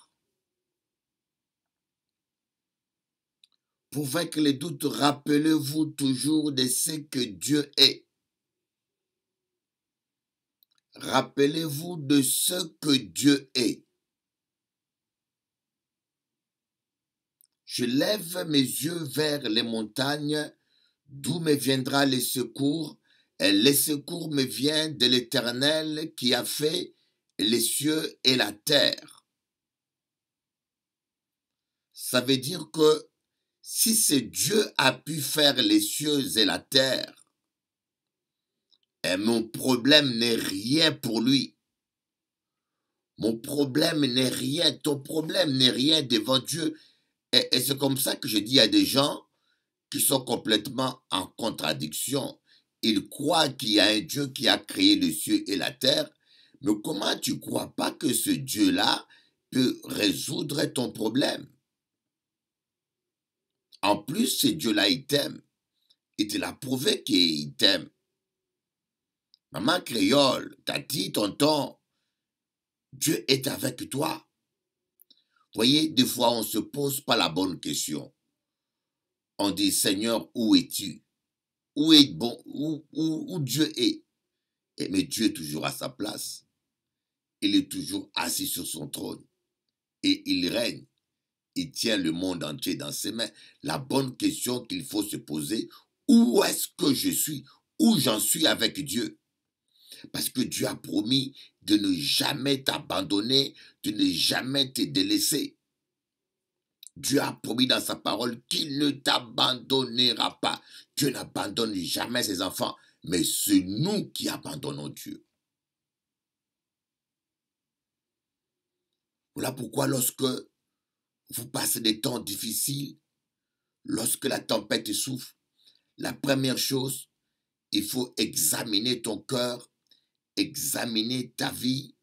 Pour vaincre les doutes, rappelez-vous toujours de ce que Dieu est. Rappelez-vous de ce que Dieu est. Je lève mes yeux vers les montagnes, d'où me viendra le secours. Et le secours me vient de l'Éternel qui a fait les cieux et la terre. Ça veut dire que si ce Dieu a pu faire les cieux et la terre, et mon problème n'est rien pour lui. Mon problème n'est rien, ton problème n'est rien devant Dieu. Et c'est comme ça que je dis à des gens qui sont complètement en contradiction. Ils croient qu'il y a un Dieu qui a créé les cieux et la terre, mais comment tu ne crois pas que ce Dieu-là peut résoudre ton problème? En plus, ce Dieu-là, il t'aime. Il te l'a prouvé qu'il t'aime. Maman créole, tati, tonton, Dieu est avec toi. Vous voyez, des fois, on ne se pose pas la bonne question. On dit, Seigneur, où es-tu? Où est bon, où Dieu est? Mais Dieu est toujours à sa place. Il est toujours assis sur son trône. Et il règne. Il tient le monde entier dans ses mains. La bonne question qu'il faut se poser, où est-ce que je suis? Où j'en suis avec Dieu? Parce que Dieu a promis de ne jamais t'abandonner, de ne jamais te délaisser. Dieu a promis dans sa parole qu'il ne t'abandonnera pas. Dieu n'abandonne jamais ses enfants, mais c'est nous qui abandonnons Dieu. Voilà pourquoi lorsque vous passez des temps difficiles, lorsque la tempête souffle, la première chose, il faut examiner ton cœur, examiner ta vie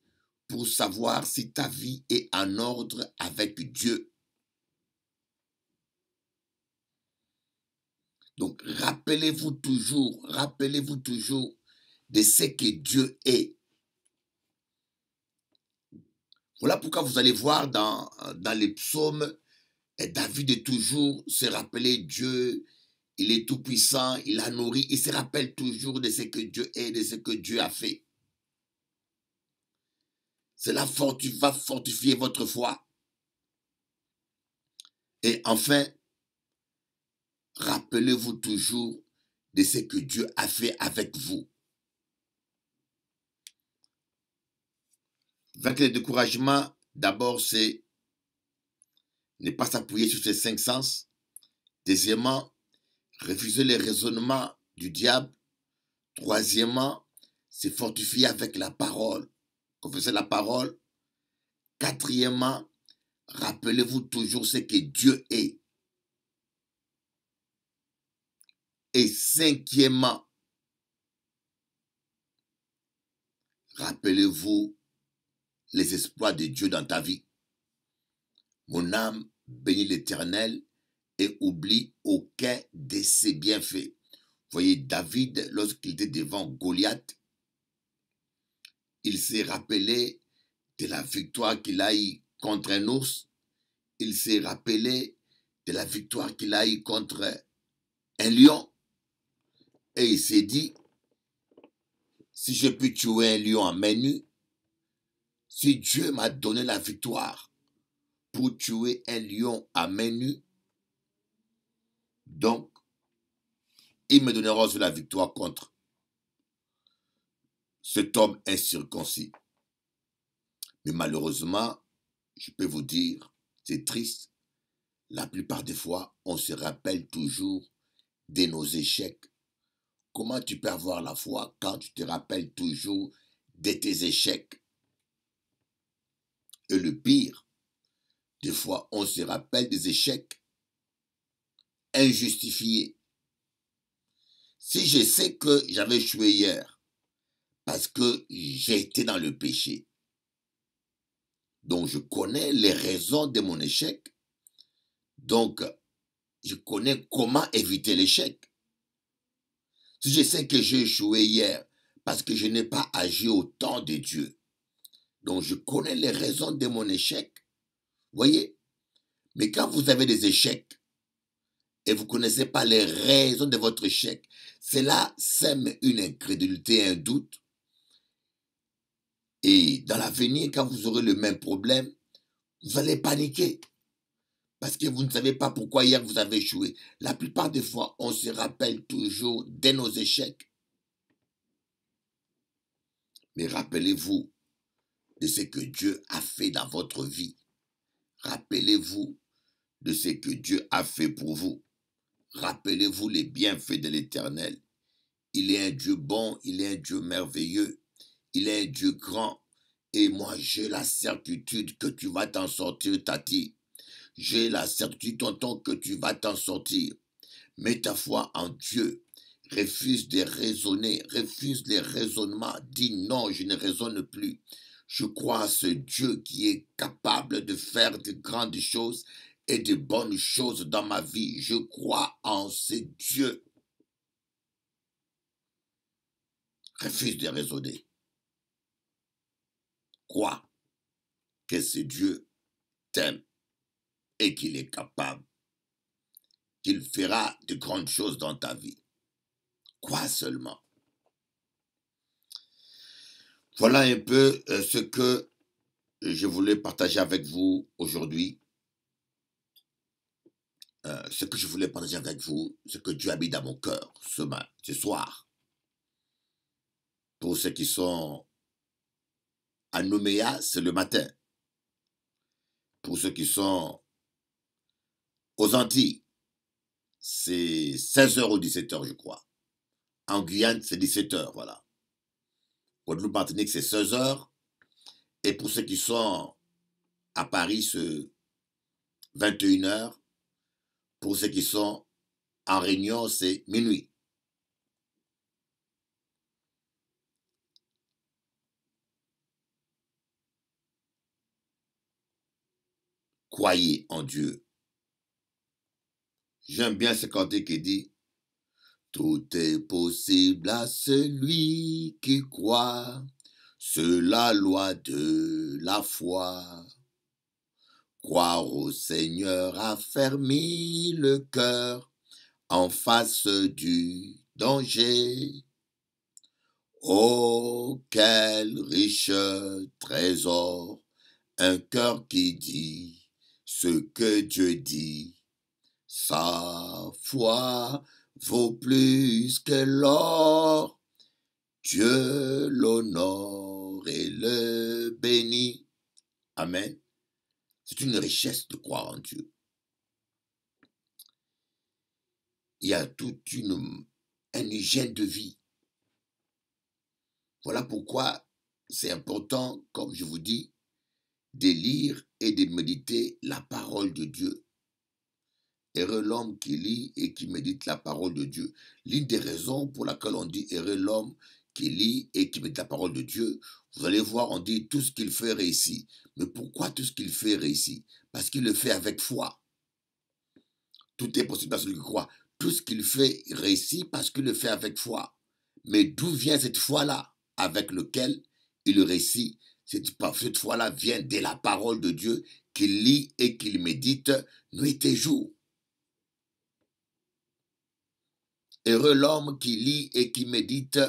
pour savoir si ta vie est en ordre avec Dieu. Donc, rappelez-vous toujours de ce que Dieu est. Voilà pourquoi vous allez voir dans les psaumes, et David est toujours se rappeler Dieu, il est tout puissant, il a nourri, il se rappelle toujours de ce que Dieu est, de ce que Dieu a fait. Cela va fortifier votre foi. Et enfin, rappelez-vous toujours de ce que Dieu a fait avec vous. Vaincre le découragement, d'abord, c'est ne pas s'appuyer sur ses cinq sens. Deuxièmement, refuser les raisonnements du diable. Troisièmement, c'est fortifier avec la parole. Confessez la parole. Quatrièmement, rappelez-vous toujours ce que Dieu est. Et cinquièmement, rappelez-vous les exploits de Dieu dans ta vie. Mon âme bénit l'Éternel et oublie aucun de ses bienfaits. Vous voyez, David, lorsqu'il était devant Goliath, il s'est rappelé de la victoire qu'il a eue contre un ours. Il s'est rappelé de la victoire qu'il a eue contre un lion. Et il s'est dit, si je peux tuer un lion à main nue, si Dieu m'a donné la victoire pour tuer un lion à main nue, donc il me donnera aussi la victoire contre cet homme incirconcis. Mais malheureusement, je peux vous dire, c'est triste, la plupart des fois, on se rappelle toujours de nos échecs. Comment tu peux avoir la foi quand tu te rappelles toujours de tes échecs? Et le pire, des fois, on se rappelle des échecs injustifiés. Si je sais que j'avais échoué hier parce que j'ai été dans le péché, donc je connais les raisons de mon échec, donc je connais comment éviter l'échec. Si je sais que j'ai échoué hier parce que je n'ai pas agi au temps de Dieu, donc je connais les raisons de mon échec, voyez. Mais quand vous avez des échecs et vous ne connaissez pas les raisons de votre échec, cela sème une incrédulité, un doute. Et dans l'avenir, quand vous aurez le même problème, vous allez paniquer. Parce que vous ne savez pas pourquoi hier vous avez échoué. La plupart des fois, on se rappelle toujours de nos échecs. Mais rappelez-vous de ce que Dieu a fait dans votre vie. Rappelez-vous de ce que Dieu a fait pour vous. Rappelez-vous les bienfaits de l'Éternel. Il est un Dieu bon, il est un Dieu merveilleux, il est un Dieu grand. Et moi, j'ai la certitude que tu vas t'en sortir, Tati. J'ai la certitude, tonton, que tu vas t'en sortir. Mets ta foi en Dieu. Refuse de raisonner, refuse les raisonnements. Dis non, je ne raisonne plus. Je crois à ce Dieu qui est capable de faire de grandes choses et de bonnes choses dans ma vie. Je crois en ce Dieu. Refuse de raisonner. Crois que ce Dieu t'aime et qu'il est capable, qu'il fera de grandes choses dans ta vie. Crois seulement. Voilà un peu ce que je voulais partager avec vous aujourd'hui. Ce que je voulais partager avec vous, ce que Dieu a mis dans mon cœur ce soir. Pour ceux qui sont à Nouméa, c'est le matin. Pour ceux qui sont aux Antilles, c'est 16h ou 17h, je crois. En Guyane, c'est 17h, voilà. Guadeloupe, Martinique, c'est 16h. Et pour ceux qui sont à Paris, c'est 21h. Pour ceux qui sont en Réunion, c'est minuit. Croyez en Dieu. J'aime bien ce cantique qui dit « Tout est possible à celui qui croit. C'est la loi de la foi. Croire au Seigneur affermit le cœur en face du danger. Oh, quel riche trésor, un cœur qui dit ce que Dieu dit. Sa foi vaut plus que l'or. Dieu l'honore et le bénit. Amen. C'est une richesse de croire en Dieu. Il y a toute une hygiène de vie. Voilà pourquoi c'est important, comme je vous dis, de lire et de méditer la parole de Dieu. Heureux l'homme qui lit et qui médite la parole de Dieu. L'une des raisons pour laquelle on dit heureux l'homme qui lit et qui médite la parole de Dieu, vous allez voir, on dit tout ce qu'il fait réussit. Mais pourquoi tout ce qu'il fait réussit? Parce qu'il le fait avec foi. Tout est possible à celui qui croit. Tout ce qu'il fait réussit parce qu'il le fait avec foi. Mais d'où vient cette foi-là avec laquelle il réussit? Cette foi-là vient de la parole de Dieu qu'il lit et qu'il médite nuit et jour. Heureux l'homme qui lit et qui médite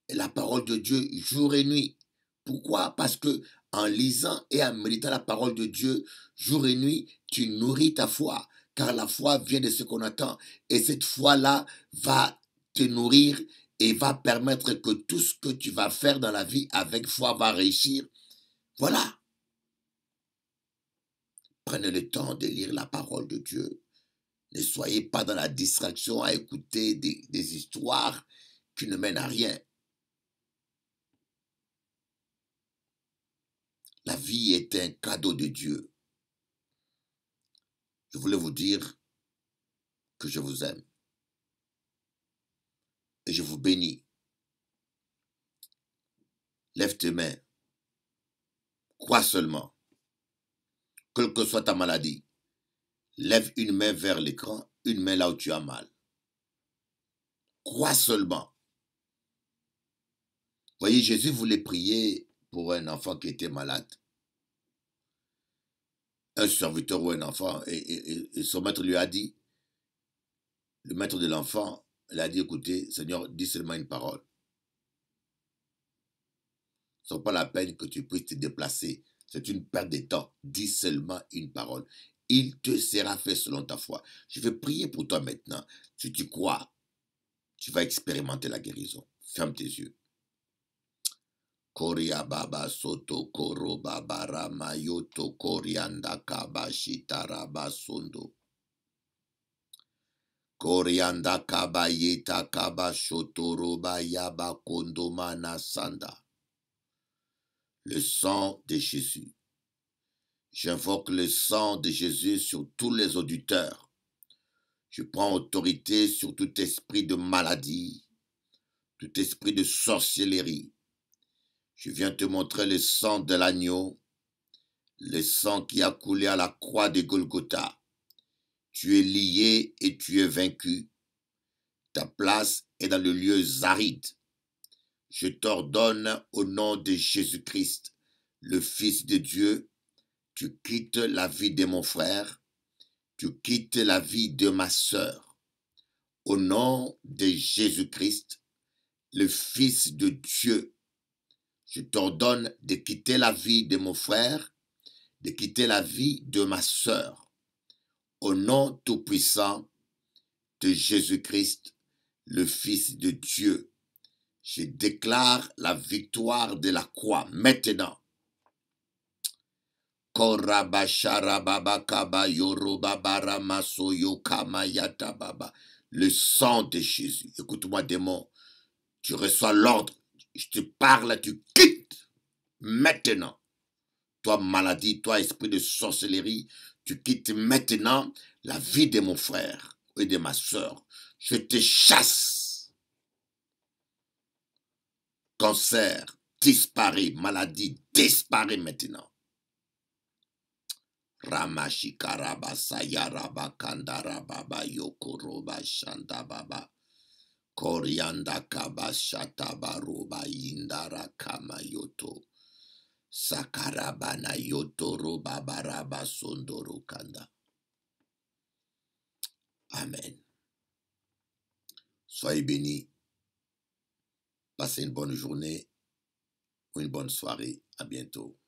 la parole de Dieu jour et nuit. Pourquoi? Parce que en lisant et en méditant la parole de Dieu jour et nuit, tu nourris ta foi. Car la foi vient de ce qu'on attend. Et cette foi-là va te nourrir et va permettre que tout ce que tu vas faire dans la vie avec foi va réussir. Voilà. Prenez le temps de lire la parole de Dieu. Ne soyez pas dans la distraction à écouter des histoires qui ne mènent à rien. La vie est un cadeau de Dieu. Je voulais vous dire que je vous aime. Et je vous bénis. Lève tes mains. Crois seulement. Quelle que soit ta maladie, lève une main vers l'écran, une main là où tu as mal. Crois seulement. Voyez, Jésus voulait prier pour un enfant qui était malade. Un serviteur ou un enfant, et son maître lui a dit, le maître de l'enfant, il a dit, écoutez, Seigneur, dis seulement une parole. Ce n'est pas la peine que tu puisses te déplacer. C'est une perte de temps. Dis seulement une parole. Il te sera fait selon ta foi. Je vais prier pour toi maintenant. Si tu crois, tu vas expérimenter la guérison. Ferme tes yeux. Koria baba soto koro baba rama yoto korianda kaba shitaraba sondo. Korianda kaba yeta kaba shotoroba yaba kondomana sanda. Le sang de Jésus. J'invoque le sang de Jésus sur tous les auditeurs. Je prends autorité sur tout esprit de maladie, tout esprit de sorcellerie. Je viens te montrer le sang de l'agneau, le sang qui a coulé à la croix de Golgotha. Tu es lié et tu es vaincu. Ta place est dans le lieu aride. Je t'ordonne au nom de Jésus-Christ, le Fils de Dieu, tu quittes la vie de mon frère, tu quittes la vie de ma sœur. Au nom de Jésus-Christ, le Fils de Dieu, je t'ordonne de quitter la vie de mon frère, de quitter la vie de ma sœur. Au nom tout-puissant de Jésus-Christ, le Fils de Dieu, je déclare la victoire de la croix maintenant. Le sang de Jésus. Écoute-moi, démon. Tu reçois l'ordre. Je te parle, tu quittes maintenant. Toi, maladie, toi, esprit de sorcellerie, tu quittes maintenant la vie de mon frère et de ma soeur. Je te chasse. Cancer, disparaît. Maladie, disparaît maintenant. Ramashikaraba sayaraba kandarababa yokoroba shandababa Korianda kabashata baroba indara kamayoto. Sakarabana yotoro babaraba sondoro kanda. Amen. Soyez bénis. Passez une bonne journée ou une bonne soirée. À bientôt.